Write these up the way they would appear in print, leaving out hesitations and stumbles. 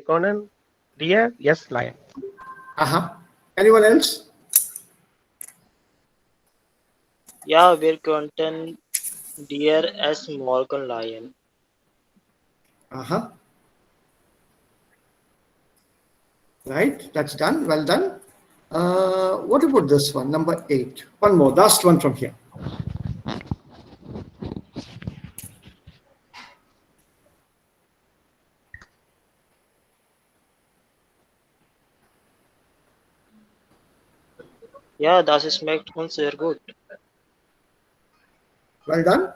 Conan, deer, yes, lion. Anyone else? Yeah, wir könnten dir es morgen leihen. Right, that's done. Well done. What about this one, number 8? One more, last one from here. Ja, das schmeckt uns sehr gut. Well done.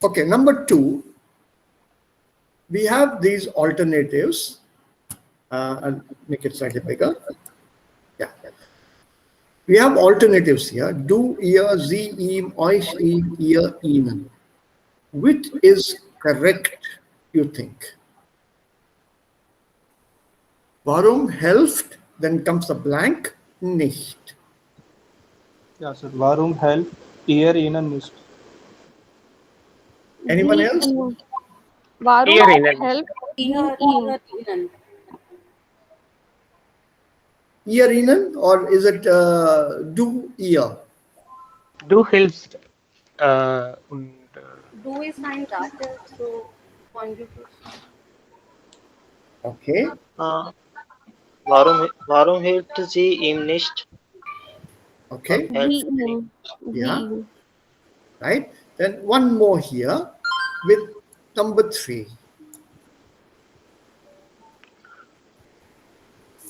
Okay, number 2. We have these alternatives. I'll make it slightly bigger. Yeah. We have alternatives here. Du, ihr, sie, ihm, euch, ihm, ihr, ihnen. Which is correct, you think? Warum helft? Then comes the blank, nicht. Ja, sir. Warum helpt ihr ihnen nicht? Anyone else? Warum Ear ihnen. help Ihr ihm? ihnen. Ihr, ihnen, or is it du, ihr? Du hilfst und Du ist ein Dativ, so Konjunktiv. Okay. Warum hilft sie ihm nicht? Okay. Sie ihm. Sie Yeah. ihm. Right. Then one more here with number 3.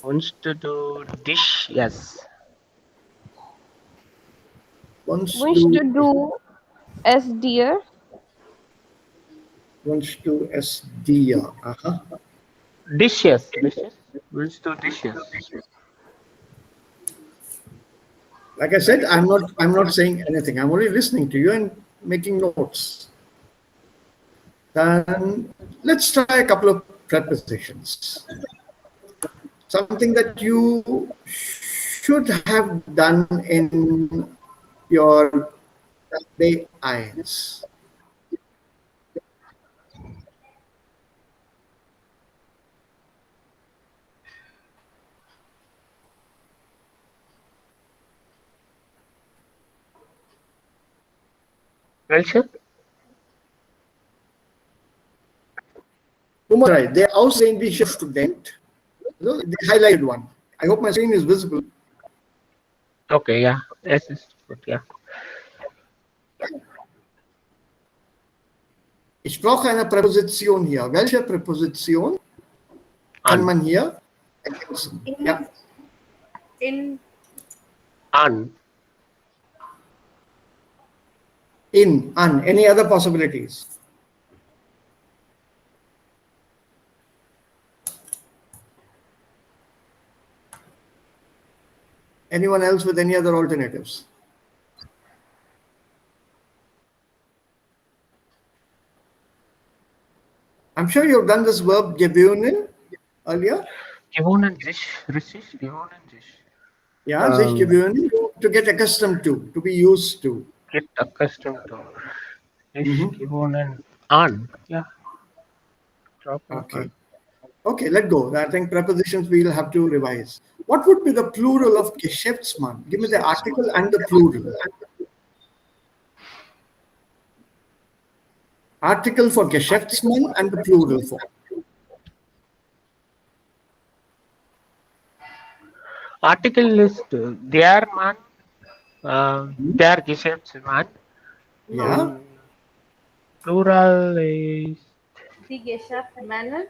wünschst du dich, yes. Wants Wünschst du es dir? wants to as dir. Dishes. Wünschst du dishes? Like I said, I'm not saying anything. I'm only listening to you and making notes. Then let's try a couple of prepositions. Something that you should have done in your day eins. Welche? Right, der ausländische Student. The highlighted one. I hope my screen is visible. Okay, yeah. Yes, is good, yeah. Ich brauche eine Präposition hier. Welche Präposition kann An. man hier ergänzen? Ja. In An. In, an. Any other possibilities? Anyone else with any other alternatives? I'm sure you've done this verb gewöhnen earlier. Gewohnen sich, richtig? Gewohnen sich. Yeah, sich gewöhnen, to get accustomed to be used to. Get accustomed to. Sich gewohnen an. Yeah. Okay. Okay, let go. I think prepositions we'll have to revise. What would be the plural of Geschäftsmann? Give me the article and the plural. Article for Geschäftsmann and the plural form. Article list, der Mann, der Geschäftsmann. Yeah. Plural is die Geschäftsmänner.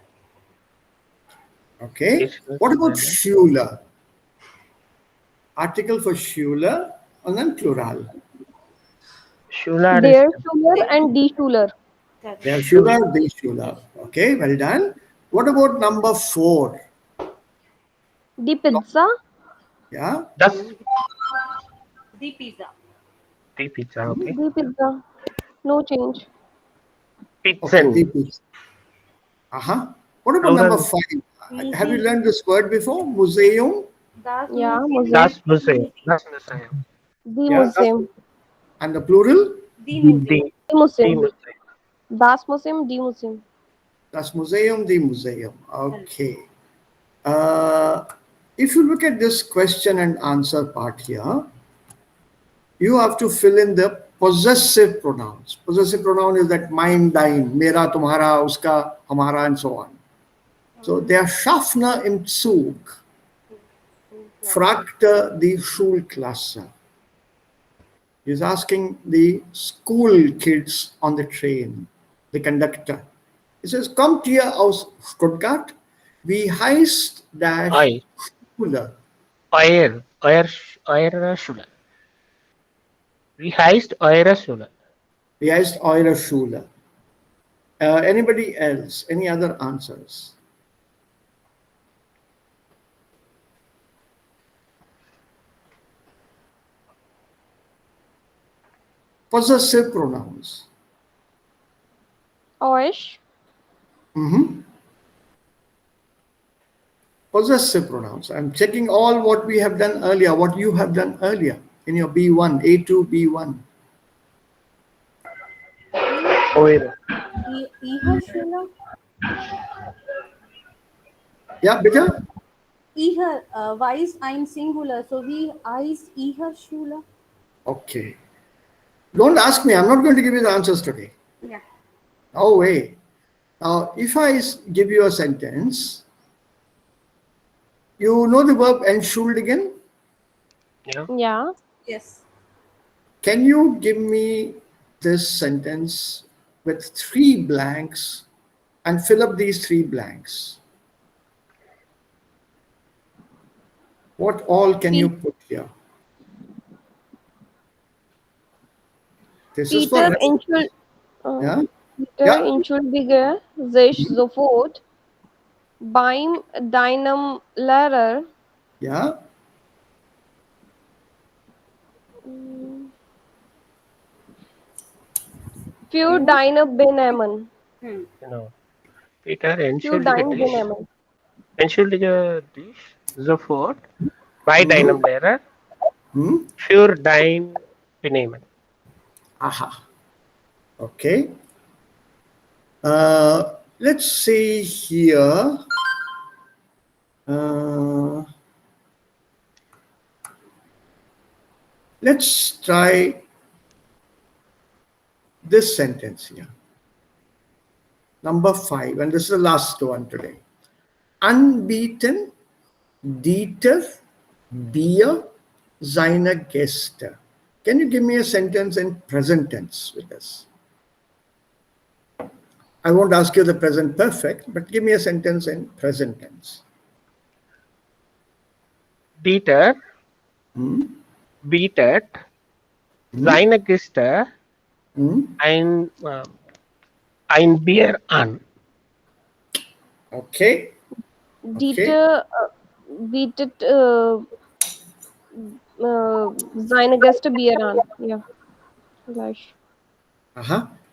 Okay. What about Schüler? Article for Schüler and then plural. Schüler Der is Schüler and die Schüler. Der Schüler, die Schüler. Okay, well done. What about number 4? Die Pizza. Yeah. das Die Pizza. die Pizza, okay. Die Pizza. No change. Pizzen. Die pizza. What about number 5? Have you learned this word before? Museum Das Ja, Museum. Das Museum. Das Museum. Die Yeah, Museum. and the plural? die Museum. Die Die Museum. Museum. Das Museum, die Museum. Das Museum, die Museum. Okay. If you look at this question and answer part here, you have to fill in the possessive pronouns. Possessive pronoun is that mine, thine, mera, tumhara, uska, hamara, and so on. So der Schaffner im Zug fragte die Schulklasse. He's asking the school kids on the train, the conductor. He says, kommt ihr aus Stuttgart? Wie heißt dash I. Schule? Eure Schule. Wie heißt eure Schule? Wie heißt eure Schule? Anybody else? Any other answers? Possessive pronouns. Euch. Possessive pronouns. I'm checking all what we have done earlier, what you have done earlier in your B1, A2, B1. Eure. Ihre Schule? Yeah, bitte? Ihre, weiß ein Singular. So wie heißt Ihre Schule? Okay. Don't ask me. I'm not going to give you the answers today. Yeah. No way. Now, if I give you a sentence, you know the verb entschuldigen? Yeah. Yeah. Yes. Can you give me this sentence with 3 blanks and fill up these 3 blanks? What all can you put here? This is for Peter yeah? Peter Ja. entschuldige sich sofort beim deinem Lehrer. Yeah. Für deine Benehmen. Genau. Peter, Für dein Benehmen. entschuldige dich sofort bei deinem Lehrer für dein Benehmen. Aha. Okay. Let's see here. Let's try this sentence here. Number 5, and this is the last one today. Anbieten, Dieter, Bier, seine Gäste. Can you give me a sentence in present tense with this? I won't ask you the present perfect, but give me a sentence in present tense. Dieter bietet seine Gäste ein Bier an. Okay. Dieter bietet seine Gäste Bier an. Ja, gleich.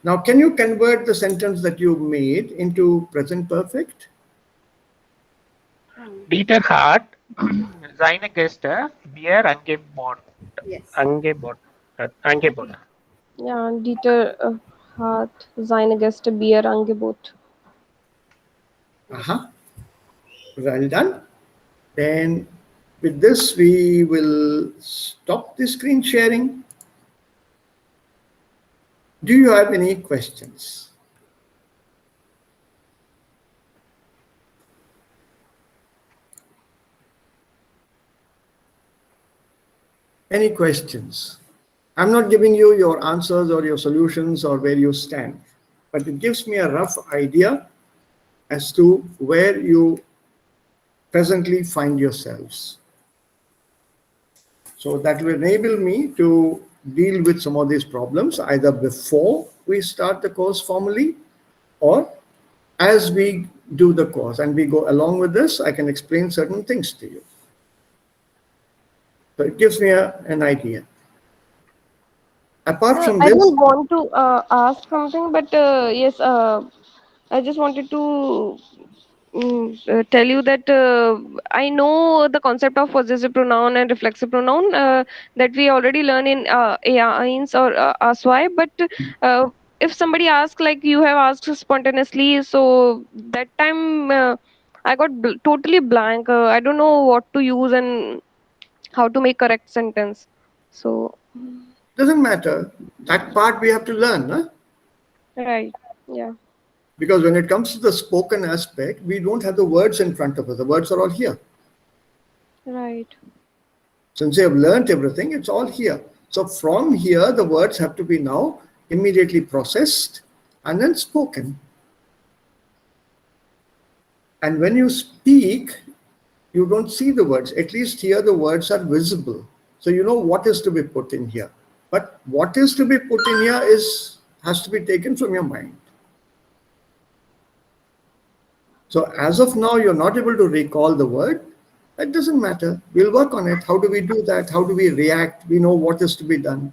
Now, can you convert the sentence that you made into present perfect? Dieter hat seine Gäste Bier angeboten. Yes. Angeboten. Ja, Dieter hat seine Gäste Bier angeboten. Well done. Then with this, we will stop the screen sharing. Do you have any questions? Any questions? I'm not giving you your answers or your solutions or where you stand, but it gives me a rough idea as to where you presently find yourselves. So that will enable me to deal with some of these problems either before we start the course formally or as we do the course and we go along with this, I can explain certain things to you. So it gives me an idea. Apart from I this, don't want to ask something, but yes, I just wanted to tell you that I know the concept of possessive pronoun and reflexive pronoun that we already learn in AINS or ASY, but if somebody asks like you have asked spontaneously, so that time I got totally blank. I don't know what to use and how to make correct sentence. So, Doesn't matter. That part we have to learn, huh? right. Yeah. Because when it comes to the spoken aspect, we don't have the words in front of us. The words are all here. Right. Since you have learned everything, it's all here. So from here, the words have to be now immediately processed and then spoken. And when you speak, you don't see the words. At least here, the words are visible. So you know what is to be put in here. But what is to be put in here has to be taken from your mind. So as of now, you're not able to recall the word. That doesn't matter. We'll work on it. How do we do that? How do we react? We know what is to be done.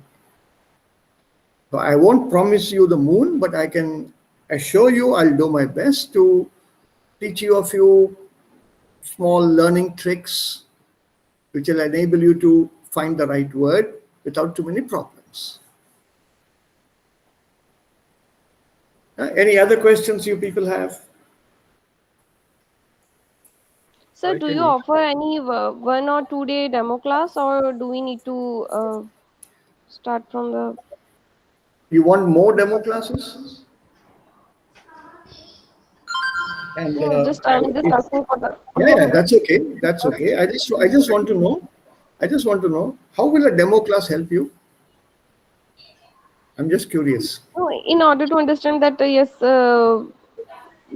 So I won't promise you the moon, but I can assure you I'll do my best to teach you a few small learning tricks which will enable you to find the right word without too many problems. Any other questions you people have? Sir, Sorry, do tell you me. offer any 1 or 2 day demo class, or do we need to start from the? You want more demo classes? And No, I'm just asking for the. yeah, that's okay. That's okay. I just want to know. I just want to know how will a demo class help you? I'm just curious. No, in order to understand that, yes,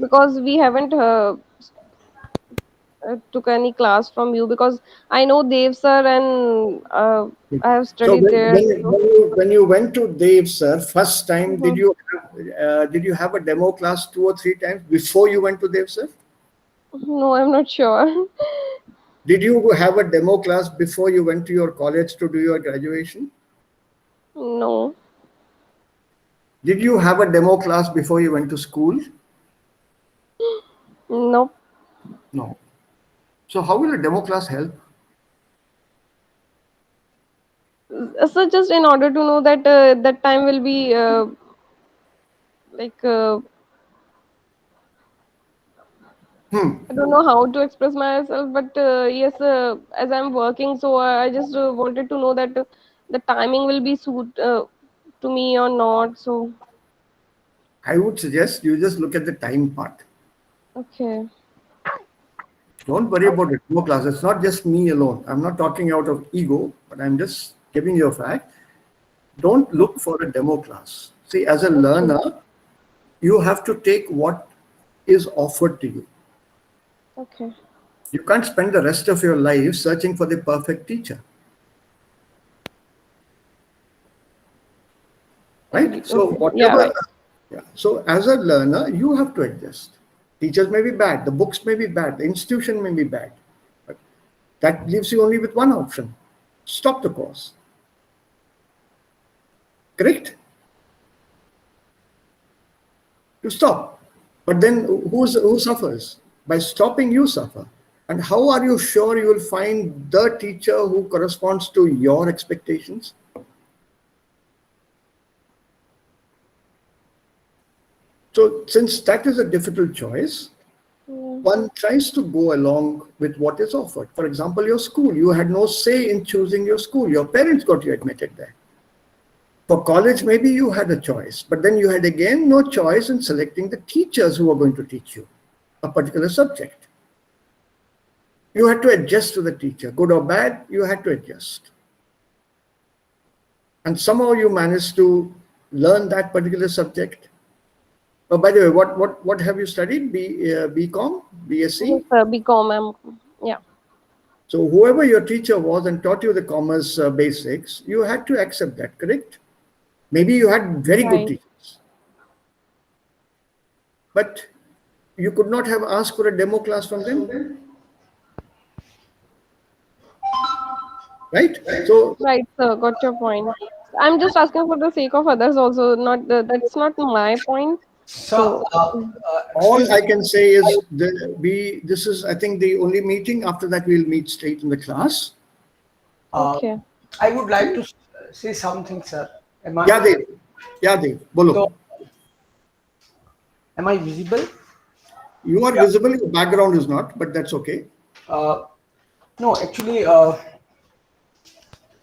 because we haven't took any class from you, because I know Dev sir and I have So studied there. So, when you went to Dev sir first time, Mhm. did you have a demo class 2 or 3 times before you went to Dev sir? No, I'm not sure. Did you have a demo class before you went to your college to do your graduation? No, Did you have a demo class before you went to school? no. No. So how will a demo class help? So just in order to know that that time will be like I don't know how to express myself, but yes, as I'm working, so I just wanted to know that the timing will be suit to me or not. So, I would suggest you just look at the time part. okay. Don't worry about the demo class. It's not just me alone. I'm not talking out of ego, but I'm just giving you a fact. Don't look for a demo class. See, as a Okay. learner, you have to take what is offered to you. Okay. You can't spend the rest of your life searching for the perfect teacher, right? Agree. So Okay. Yeah. whatever, Right. yeah. So as a learner, you have to adjust. Teachers may be bad, the books may be bad, the institution may be bad, but that leaves you only with one option: stop the course. Correct? You stop. But then who suffers? By stopping, you suffer. And how are you sure you will find the teacher who corresponds to your expectations? So, since that is a difficult choice, Yeah. one tries to go along with what is offered. For example, your school, you had no say in choosing your school. Your parents got you admitted there. For college, maybe you had a choice, but then you had again no choice in selecting the teachers who are going to teach you a particular subject. You had to adjust to the teacher, good or bad, you had to adjust. And somehow you managed to learn that particular subject. Oh, by the way, what have you studied? BCom, Yes, BSc? BCom. Yeah. So whoever your teacher was and taught you the commerce basics, you had to accept that, correct? Maybe you had very good Right. teachers, but you could not have asked for a demo class from them, right? So Right, sir. Got your point. I'm just asking for the sake of others also. Not that's not my point. So, So, all excuse I me. can say is this is, I think, the only meeting. After that, we'll meet straight in the class. Uh, okay. I would like to say something, sir. Yeah, Dev. Yeah, Dev. Bolo. So, am I visible? You are Yeah. visible, your background is not, but that's okay. No, actually,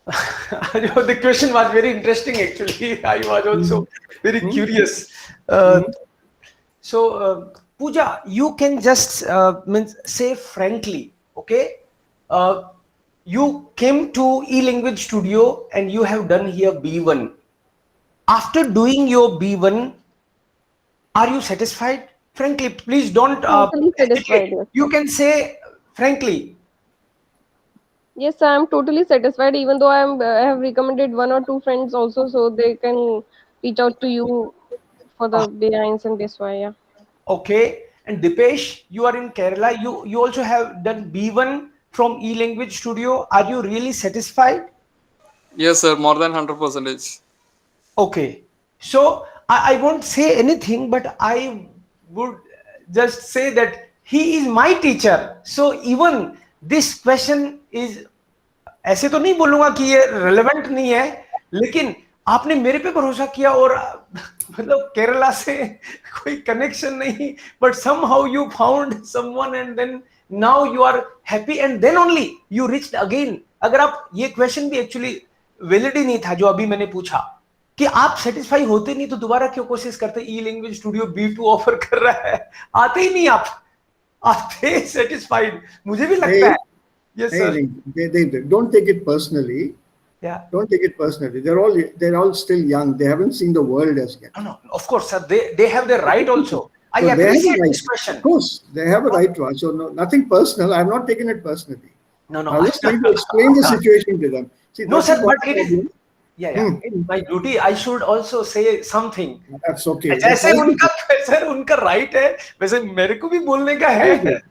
the question was very interesting. Actually, I was also very curious. So, Pooja, you can just means say frankly, okay? Uh, you came to eLanguage Studio and you have done here B1. After doing your B1, are you satisfied? Frankly, please don't Totally satisfied. hesitate. Yes. You can say frankly. Yes, I am totally satisfied. Even though I have recommended one or two friends also, so they can reach out to you for the behinds and this why. Yeah. Okay. And Dipesh, you are in Kerala. You also have done B1 from eLanguage Studio. Are you really satisfied? Yes, sir. More than 100%. Okay. So I won't say anything, but I would just say that he is my teacher. So even this question is, ऐसे तो नहीं बोलूंगा कि ये relevant नहीं है, लेकिन आपने मेरे पे भरोसा किया और मतलब केरला से कोई कनेक्शन नहीं, but somehow you found someone and then now you are happy and then only you reached again. अगर आप ये question भी actually valid ही नहीं था जो अभी मैंने पूछा कि आप सेटिस्फाई होते नहीं तो दोबारा क्यों कोशिश करते, eLanguage स्टूडियो B2 ऑफर कर रहा है, आते ही नहीं आप थे सेटिस्फाइड, मुझे भी लगता है. Yes, sir. They don't take it personally. Yeah. Don't take it personally. They're all still young. They haven't seen the world as yet. No, of course, sir. They have their right also. I So they have a appreciate right. this question. Of course, they have a right to ask. So no, nothing personal. I'm not taking it personally. No. I was trying to explain the situation to them. See, No, that's sir, what but it is. problem. Yeah. It's my duty. I should also say something. That's okay. जैसे उनका right है, वैसे मेरे को भी बोलने का है.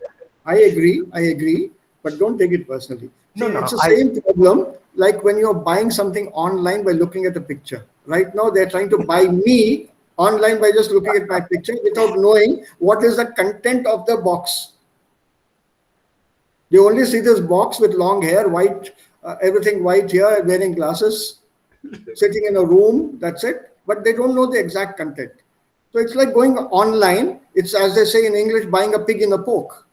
I agree, but don't take it personally. See, No, it's the same problem like when you're buying something online by looking at a picture. Right now, they're trying to buy me online by just looking at my picture without knowing what is the content of the box. They only see this box with long hair, white, everything white here, wearing glasses, sitting in a room, that's it. But they don't know the exact content. So it's like going online. It's, as they say in English, buying a pig in a poke.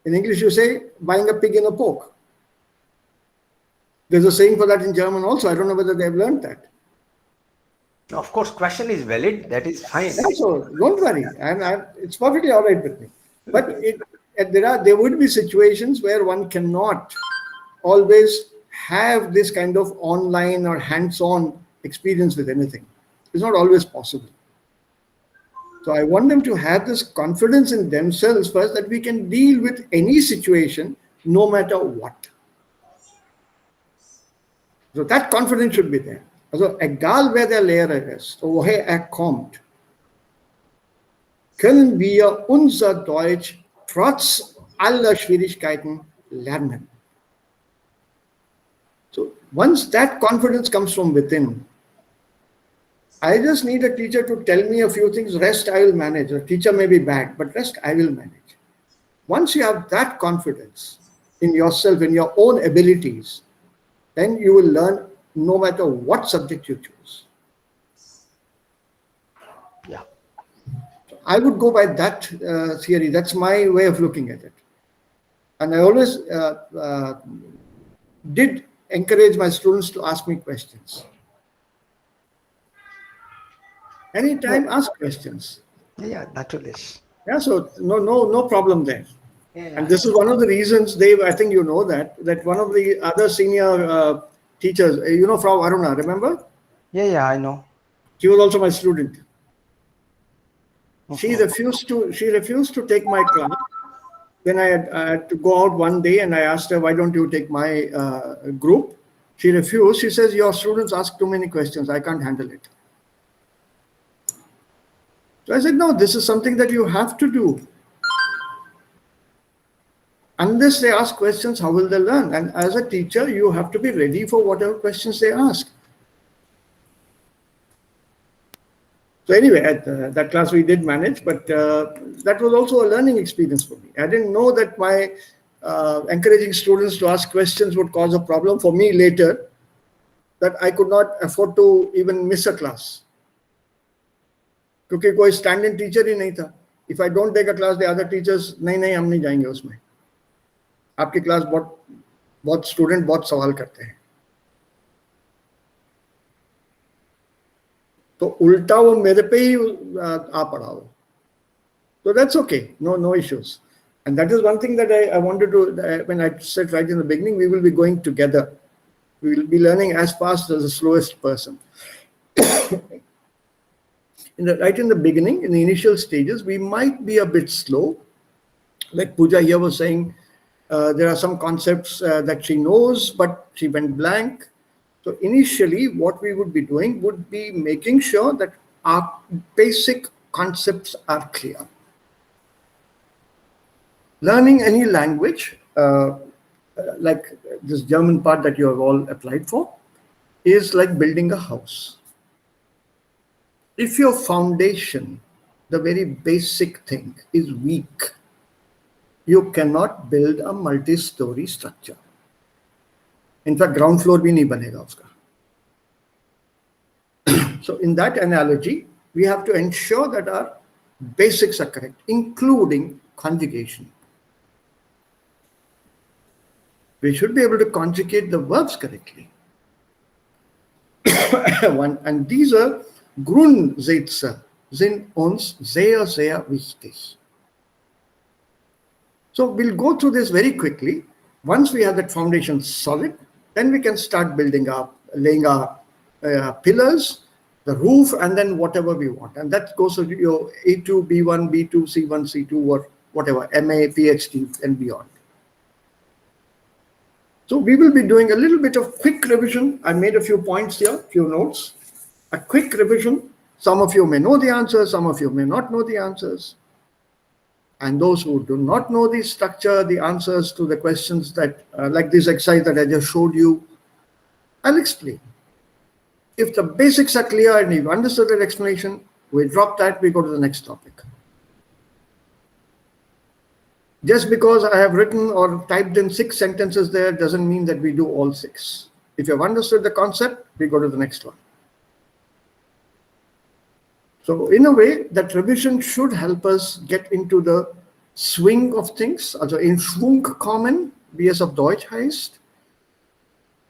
In English, you say buying a pig in a poke. There's a saying for that in German also. I don't know whether they've learned that. Of course, question is valid. That is fine. So don't worry. It's perfectly all right with me. But there would be situations where one cannot always have this kind of online or hands-on experience with anything. It's not always possible. So I want them to have this confidence in themselves first that we can deal with any situation no matter what. So that confidence should be there. Also, egal wer der Lehrer ist, woher kommt, können wir unser Deutsch trotz aller Schwierigkeiten lernen. So once that confidence comes from within, I just need a teacher to tell me a few things, rest I will manage. The teacher may be bad, but rest I will manage. Once you have that confidence in yourself, in your own abilities, then you will learn no matter what subject you choose. Yeah. I would go by that theory. That's my way of looking at it. And I always did encourage my students to ask me questions. Anytime, ask questions. Yeah, naturally. Yeah, so no problem there. Yeah. And this is one of the reasons, Dave, I think you know that one of the other senior teachers, Frau Aruna, remember? Yeah, I know. She was also my student. She refused to take my class. Then I had to go out one day and I asked her, why don't you take my group? She refused. She says, your students ask too many questions. I can't handle it. So I said, no, this is something that you have to do. Unless they ask questions, how will they learn? And as a teacher, you have to be ready for whatever questions they ask. So anyway, at that class we did manage, but that was also a learning experience for me. I didn't know that my encouraging students to ask questions would cause a problem for me later, that I could not afford to even miss a class. क्योंकि कोई stand-in teacher ही नहीं था, If I don't take a class, the other teachers, नहीं हम नहीं जाएंगे उसमें. आपकी क्लास बहुत स्टूडेंट बहुत सवाल करते हैं. तो उल्टा वो मेरे पे ही आ पड़ा हो. So that's okay, no issues. And that is one thing that I wanted to, when I said right in the beginning, we will be going together. We will be learning as fast as the slowest person. Right in the beginning, in the initial stages, we might be a bit slow. Like Pooja here was saying, there are some concepts that she knows, but she went blank. So initially, what we would be doing would be making sure that our basic concepts are clear. Learning any language, like this German part that you have all applied for, is like building a house. If your foundation, the very basic thing, is weak, you cannot build a multi-story structure. In fact, ground floor bhi nahi banega uska. So in that analogy, we have to ensure that our basics are correct, including conjugation. We should be able to conjugate the verbs correctly. And these are Grundsätze sind uns sehr, sehr wichtig. So we'll go through this very quickly. Once we have that foundation solid, then we can start building up, laying our pillars, the roof, and then whatever we want. And that goes to your A2, B1, B2, C1, C2, or whatever, MA, PhD, and beyond. So we will be doing a little bit of quick revision. I made a few points here, few notes. A quick revision. Some of you may know the answers, some of you may not know the answers. And those who do not know the structure, the answers to the questions that, like this exercise that I just showed you, I'll explain. If the basics are clear and you've understood that explanation, we drop that, we go to the next topic. Just because I have written or typed in 6 sentences there doesn't mean that we do all 6. If you have understood the concept, we go to the next one. So in a way, that revision should help us get into the swing of things, also in Schwung kommen, wie es auf Deutsch heißt.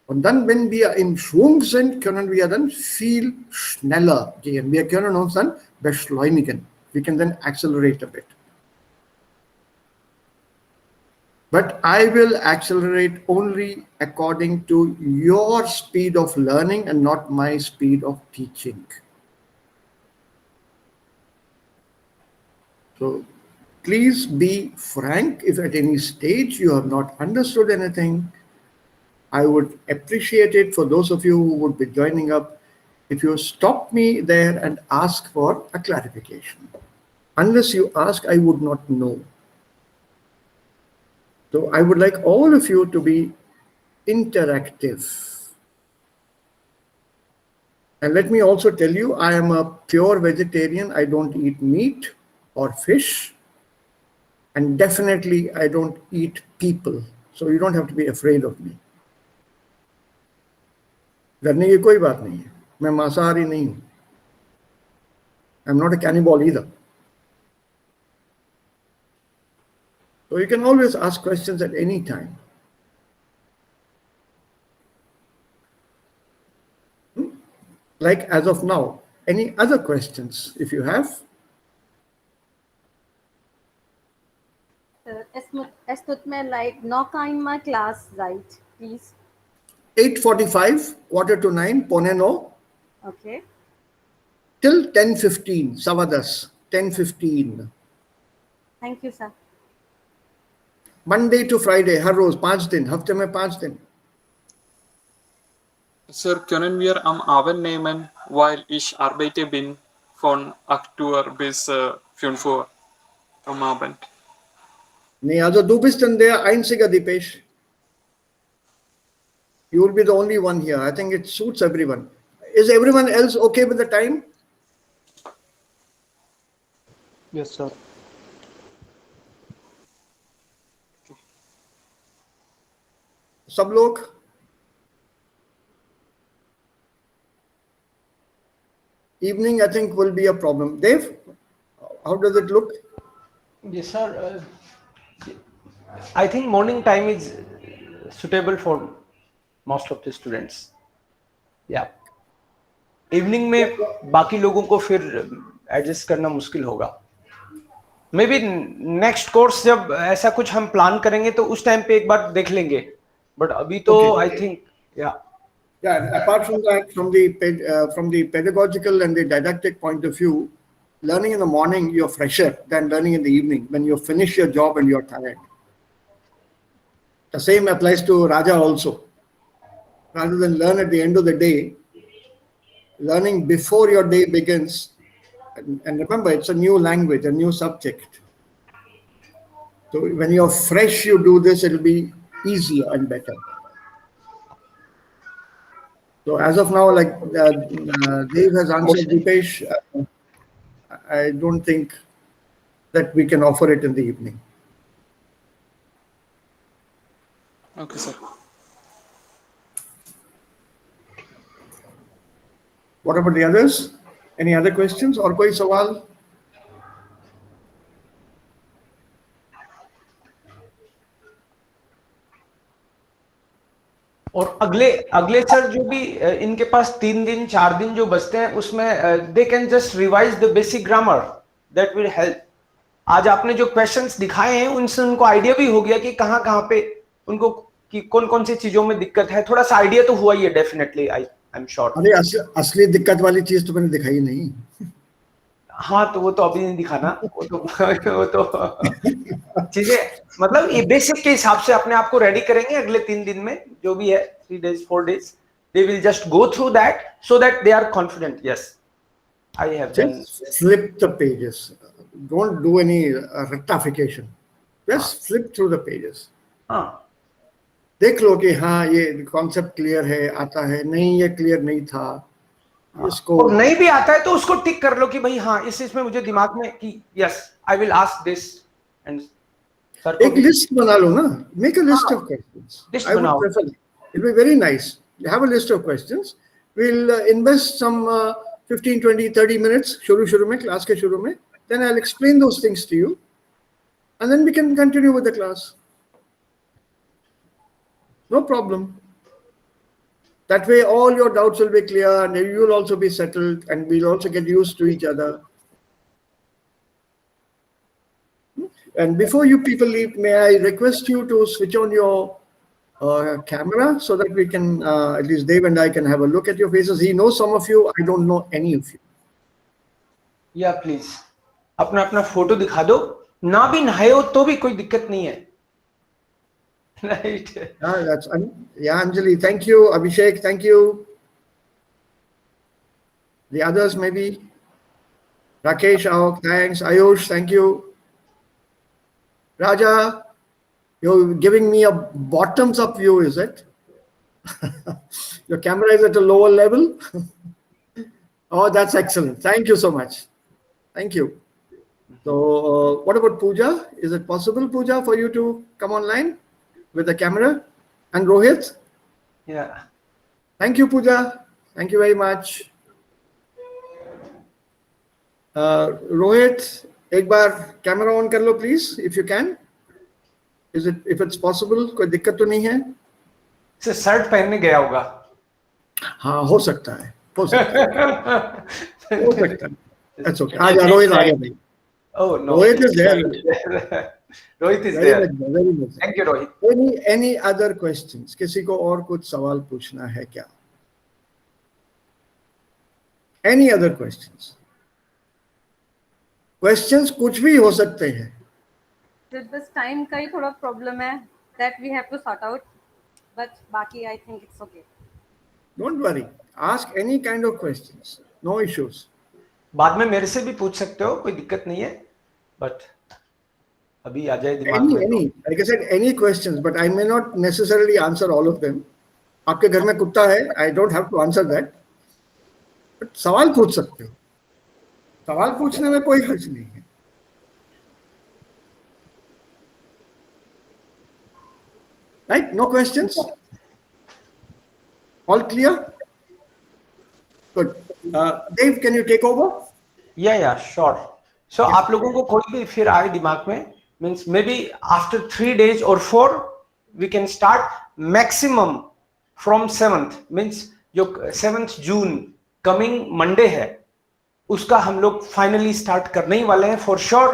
Und dann, wenn wir in Schwung sind, können wir dann viel schneller gehen. Wir können uns dann beschleunigen. We can then accelerate a bit. But I will accelerate only according to your speed of learning and not my speed of teaching. So please be frank. If at any stage you have not understood anything, I would appreciate it for those of you who would be joining up if you stop me there and ask for a clarification. Unless you ask, I would not know. So I would like all of you to be interactive. And let me also tell you, I am a pure vegetarian. I don't eat meat or fish. And definitely I don't eat people. So you don't have to be afraid of me. डरने की कोई बात नहीं है. मैं मांसाहारी नहीं हूं. I'm not a cannibal either. So you can always ask questions at any time. Like as of now, any other questions if you have? Es tut mir leid, noch einmal Class, right, please. 8:45, 8:45, Poneno, Okay. till 10:15, Savadas, 10:15. Thank you, sir. Monday to Friday, हर रोज 5 दिन, हफ्ते में 5 दिन. Sir, können wir am Abend nehmen, weil ich arbeite bin von 8 Uhr bis 5 Uhr am Abend. Nee, also du bist dann der Einzige, Dipesh. You will be the only one here. I think it suits everyone. Is everyone else okay with the time? Yes, sir. सब लोग? Evening, I think, will be a problem. Dave, how does it look? Yes, sir. I think morning time is suitable for most of the students. Yeah. Evening में बाकी लोगों को फिर adjust करना मुश्किल होगा. मे बी नेक्स्ट कोर्स जब ऐसा कुछ हम प्लान करेंगे तो उस टाइम पे एक बार देख लेंगे, बट अभी तो I think Yeah, apart from that, from the pedagogical and the didactic point of view, learning in the morning you're fresher than learning in the evening when you finish your job and you're tired. The same applies to Raja also. Rather than learn at the end of the day, learning before your day begins, and remember, it's a new language, a new subject. So when you're fresh, you do this, it'll be easier and better. So as of now, like Dave has answered Deepesh, I don't think that we can offer it in the evening. Okay, sir. What about the others? Any other questions or कोई सवाल? और अगले sir जो भी इनके पास 3 दिन 4 दिन जो बचते हैं उसमें they can just revise the basic grammar, that will help. आज आपने जो क्वेश्चंस दिखाए हैं उनसे उनको आइडिया भी हो गया कि कहाँ पे उनको कि कौन सी चीजों में दिक्कत है. थोड़ा सा आइडिया तो हुआ ही है डेफिनेटली, आई एम श्योर. अरे असली दिक्कत वाली चीज तो मैंने दिखाई नहीं. हाँ, तो वो तो अभी नहीं दिखाना, वो तो चीजें मतलब ये बेसिक के हिसाब से अपने आप को रेडी करेंगे. अगले 3 दिन में जो भी है 3 days 4 days they will just go through that so that they are confident. Yes, I have just flip the pages, don't do any rectification, just flip through the pages. हाँ, देख लो कि हाँ ये कॉन्सेप्ट क्लियर है, आता है, नहीं ये क्लियर नहीं था. इसको और नहीं भी आता है तो उसको टिक कर लो कि भाई हाँ इसमें मुझे दिमाग में कि yes I will ask this. And sir एक लिस्ट बना लो ना, make a list of questions. List I would बनाओ. prefer it. It will be very nice. You have a list of questions. We'll invest some 15, 20, 30 minutes शुरू में, class के शुरू में. Then I'll explain those things to you. And then we can continue with the class. No problem. That way all your doubts will be clear and you will also be settled and we'll also get used to each other. And before you people leave, may I request you to switch on your camera so that we can, at least Dave and I can have a look at your faces. He knows some of you, I don't know any of you. या please अपना photo दिखा दो. ना भी नहाए हो तो भी कोई दिक्कत नहीं है. Right. Yeah, Anjali, thank you. Abhishek, thank you. The others maybe. Rakesh, thanks. Ayush, thank you. Raja, you're giving me a bottoms up view, is it? Your camera is at a lower level. Oh, that's excellent. Thank you so much. Thank you. So what about Pooja? Is it possible, Pooja, for you to come online with the camera? And Rohit? Yeah. Thank you, Pooja. Thank you very much. Rohit, एक बार camera on कर लो please, if you can. If it's possible, कोई दिक्कत तो नहीं है? Sir shirt पहनने गया होगा. हाँ, हो सकता है. हो सकता है. That's okay. आ जा रोहित, आ गया भाई. Oh no. Rohit is there. Rohit is Very there. much, very much. Thank you, Rohit. Any other questions? किसी को और कुछ सवाल पूछना है क्या? Any other questions? Questions कुछ भी हो सकते हैं. This time का ही थोड़ा problem है that we have to sort out, but बाकी I think it's okay. Don't worry. Ask any kind of questions. No issues. बाद में मेरे से भी पूछ सकते हो, कोई दिक्कत नहीं है. But अभी आ जाए दिमाग में. Any, like I said, any questions, but I may not necessarily answer all of them. आपके घर में कुत्ता है, I don't have to answer that. But सवाल पूछ सकते हो. सवाल पूछने में कोई हर्ज नहीं है. Right? No questions? All clear? Good. Dave, can you take over? Yeah, sure. सो आप लोगों को कोई भी फिर आए दिमाग में, means may be after 3 days or 4 we can start maximum from 7th, means जो 7th जून कमिंग मंडे है उसका हम लोग फाइनली स्टार्ट करने ही वाले हैं फॉर श्योर।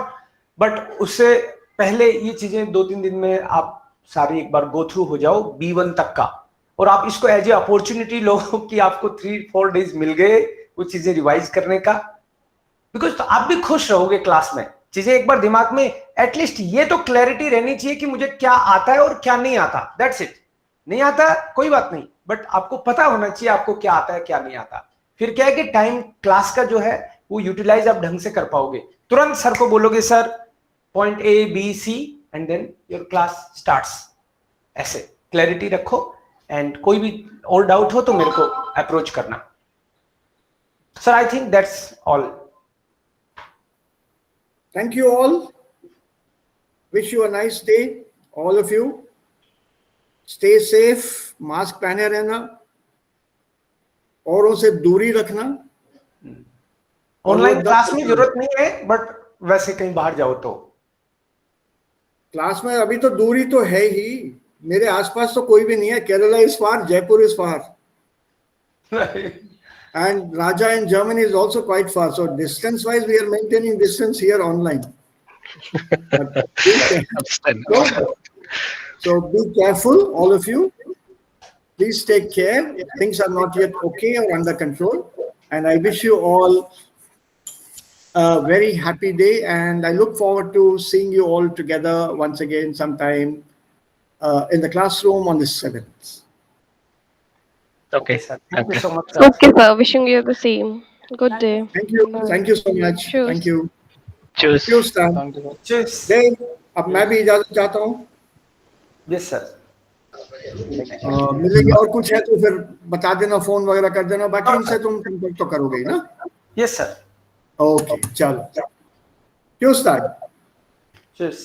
बट उससे पहले ये चीजें 2-3 दिन में आप सारी एक बार गो थ्रू हो जाओ B1 तक का, और आप इसको एज ए अपॉर्चुनिटी लो कि आपको 3-4 days मिल गए कुछ चीजें रिवाइज करने का, बिकॉज तो आप भी खुश रहोगे क्लास में। चीजें एक बार दिमाग में एटलीस्ट ये तो क्लैरिटी रहनी चाहिए कि मुझे क्या आता है और क्या नहीं आता, दैट्स इट। नहीं आता कोई बात नहीं, बट आपको पता होना चाहिए आपको क्या आता है क्या नहीं आता। फिर क्या है कि टाइम क्लास का जो है वो यूटिलाइज आप ढंग से कर पाओगे। तुरंत सर को बोलोगे sir point A B C and then your class starts. ऐसे क्लैरिटी रखो, एंड कोई भी और डाउट हो तो मेरे को अप्रोच करना। Sir I think that's all. Thank you all. Wish you a nice day, all of you. Stay safe, mask पहने रहना, औरों से दूरी रखना। ऑनलाइन क्लास में जरूरत नहीं है, बट वैसे कहीं बाहर जाओ तो क्लास में अभी तो दूरी तो है ही, मेरे आसपास तो कोई भी नहीं है। Kerala is far, Jaipur is far, and Raja in Germany is also quite far. So distance wise, we are maintaining distance here online. So be careful, all of you. Please take care. Things are not yet okay or under control. And I wish you all a very happy day. And I look forward to seeing you all together once again sometime in the classroom on the 7th. Okay. sir, thank you so much sir. Okay, sir. Wishing you the same. Good day. Thank you. Bye. Thank you so much. Cheers. Thank you. Cheers. Cheers, Stan. Thank you. Cheers. Dave, अब मैं भी इजाजत चाहता हूँ। Yes sir. मिलेंगे, और कुछ है तो फिर बता देना, फोन वगैरह कर देना। बाकी इनसे तुम संपर्क तो करोगे ही ना? Yes sir. ओके, चलो, क्यों स्टार्ट? Cheers.